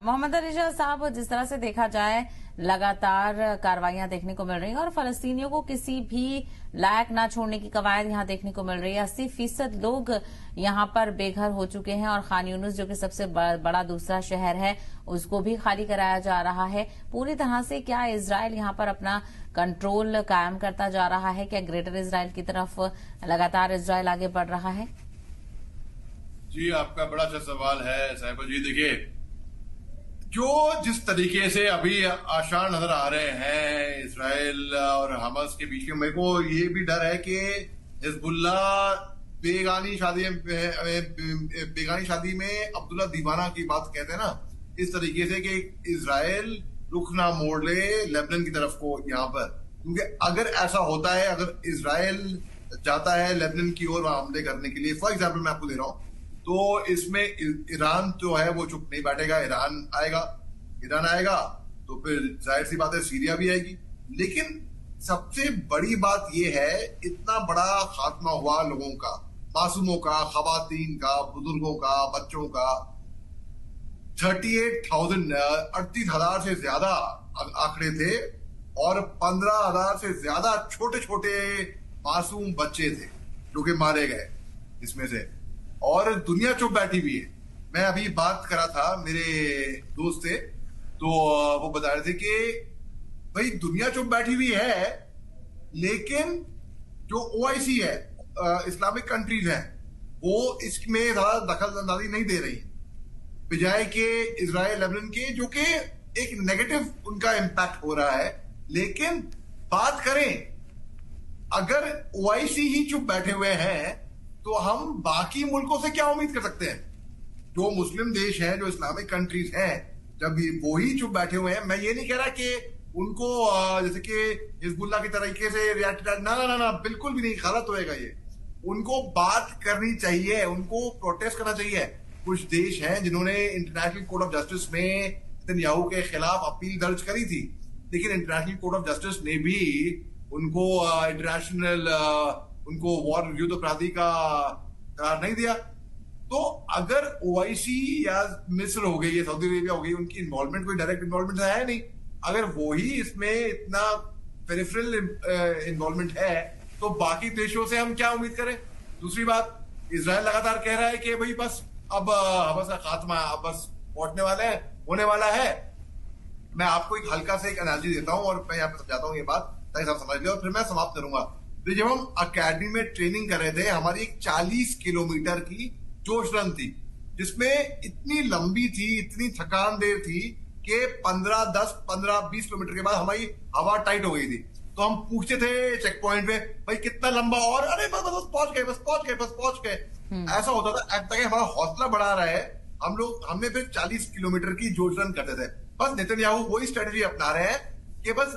मोहम्मद अली शाह साहब, जिस तरह से देखा जाए लगातार कार्रवाइयां देखने को मिल रही हैं और फलस्तीनियों को किसी भी लायक ना छोड़ने की कवायद यहां देखने को मिल रही है। 80% लोग यहां पर बेघर हो चुके हैं और खान यूनिस जो कि सबसे बड़ा दूसरा शहर है उसको भी खाली कराया जा रहा है। पूरी तरह से क्या इजराइल यहां पर अपना कंट्रोल कायम करता जा रहा है? क्या ग्रेटर इजराइल की तरफ लगातार इजराइल आगे बढ़ रहा है? जी, आपका बड़ा अच्छा सवाल है साहिबा जी। देखिए, जो जिस तरीके से अभी आशार नजर आ रहे हैं इजराइल और हमास के बीच में, मेरे को ये भी डर है कि हिजबुल्ला बेगानी शादी में अब्दुल्ला दीवाना की बात कहते हैं ना, इस तरीके से कि इजराइल रुख ना मोड़ ले लेबनान की तरफ को यहाँ पर। क्योंकि अगर ऐसा होता है, अगर इजराइल जाता है लेबनान की ओर हमले करने के लिए, फॉर एग्जाम्पल मैं आपको दे रहा हूँ, तो इसमें ईरान जो है वो चुप नहीं बैठेगा। ईरान आएगा तो फिर जाहिर सी बात है सीरिया भी आएगी। लेकिन सबसे बड़ी बात यह है, इतना बड़ा खात्मा हुआ लोगों का, मासूमों का, खवातीन का, बुजुर्गों का, बच्चों का। 38,000 से ज्यादा आंकड़े थे और 15,000 से ज्यादा छोटे छोटे मासूम बच्चे थे जो कि मारे गए इसमें से। और दुनिया चुप बैठी हुई है। मैं अभी बात करा था मेरे दोस्त से, तो वो बता रहे थे कि भाई दुनिया चुप बैठी हुई है, लेकिन जो ओआईसी है, इस्लामिक कंट्रीज हैं, वो इसमें ज्यादा दखल अंदाजी नहीं दे रही, बजाय के इजराइल लेबनान के, जो कि एक नेगेटिव उनका इम्पैक्ट हो रहा है। लेकिन बात करें, अगर ओआईसी ही चुप बैठे हुए हैं तो हम बाकी मुल्कों से क्या उम्मीद कर सकते हैं? जो मुस्लिम देश हैं, जो इस्लामिक कंट्रीज हैं, जब वो ही चुप बैठे हुए हैं, मैं ये नहीं कह रहा कि उनको जैसे कि हिजबुल्लाह की तरीके से रिएक्ट, ना, बिल्कुल भी नहीं, गलत होएगा ये। उनको बात करनी चाहिए, उनको प्रोटेस्ट करना चाहिए। कुछ देश हैं जिन्होंने इंटरनेशनल कोर्ट ऑफ जस्टिस में नेतन्याहू के खिलाफ अपील दर्ज करी थी, लेकिन इंटरनेशनल कोर्ट ऑफ जस्टिस ने भी उनको उनको वॉर युद्ध अपराधी का करार नहीं दिया। तो अगर ओआईसी या मिस्र हो गई या सऊदी अरेबिया हो गई, उनकी इन्वॉल्वमेंट, कोई डायरेक्ट इन्वॉल्वमेंट है नहीं, अगर वो ही इसमें इतना पेरिफेरल इन्वॉल्वमेंट है, तो बाकी देशों से हम क्या उम्मीद करें? दूसरी बात, इजराइल लगातार कह रहा है कि भाई बस अब हमास का खात्मा अब बस होने वाला है। मैं आपको एक हल्का सा एक एनालॉजी देता हूं और मैं यहाँ पे समझाता हूँ ये बात, ताकि आप समझ ले, और फिर मैं समाप्त करूंगा। तो जब हम अकेडमी में ट्रेनिंग कर रहे थे, हमारी एक 40 किलोमीटर की जोश रन थी, जिसमें इतनी लंबी थी, इतनी थकान देर थी कि 15-20 किलोमीटर के बाद हमारी हवा टाइट हो गई थी। तो हम पूछते थे चेक पॉइंट पे, भाई कितना लंबा और? अरे बस पहुंच गए। ऐसा होता था, ताकि हमारा हौसला बढ़ा रहा है। हमने फिर 40 किलोमीटर की जोश रन करते थे। बस नेतन्याहू वही स्ट्रेटेजी अपना रहे हैं कि बस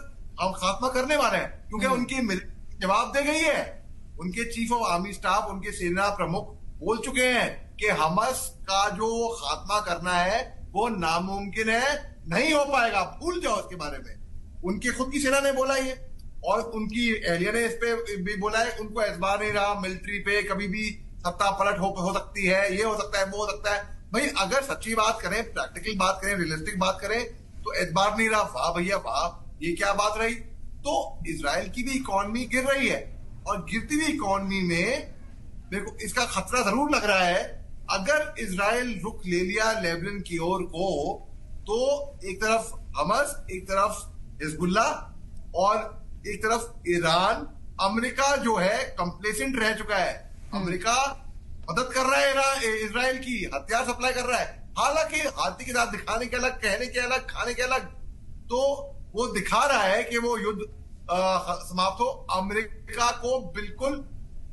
हम खात्मा करने वाले हैं, क्योंकि उनकी जवाब दे गई है। उनके चीफ ऑफ आर्मी स्टाफ, उनके सेना प्रमुख बोल चुके हैं कि हमास का जो खात्मा करना है वो नामुमकिन है, नहीं हो पाएगा, भूल जाओ इसके बारे में। उनकी खुद की सेना ने बोला ये, और उनकी एहलिया ने इस पे भी बोला है। उनको एतबार नहीं रहा मिलिट्री पे, कभी भी सत्ता पलट हो सकती है, ये हो सकता है, वो हो सकता है। भाई अगर सच्ची बात करें, प्रैक्टिकल बात करें, रियलिस्टिक बात करें, तो एतबार नहीं रहा। वाह भैया वाह, ये क्या बात रही? तो इजराइल की भी इकोनॉमी गिर रही है, और गिरती हुई इकोनॉमी में मेरे को इसका खतरा जरूर लग रहा है। अगर इजराइल रुख ले लिया लेबनान की ओर को, तो एक तरफ हमास, एक तरफ हिजबुल्ला और एक तरफ ईरान। अमेरिका जो है कंप्लेसेंट रह चुका है। अमेरिका मदद कर रहा है इजराइल की, हथियार सप्लाई कर रहा है, हालांकि हाथी के साथ दिखाने के अलग, कहने के अलग, खाने के अलग। तो वो दिखा रहा है कि वो युद्ध समाप्त हो। अमेरिका को बिल्कुल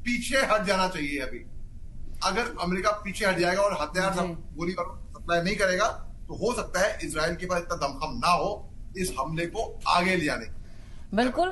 पीछे हट जाना चाहिए अभी। अगर अमेरिका पीछे हट जाएगा और हथियार गोली सप्लाई नहीं करेगा, तो हो सकता है इजराइल के पास इतना दमखम ना हो इस हमले को आगे ले जाने। बिल्कुल।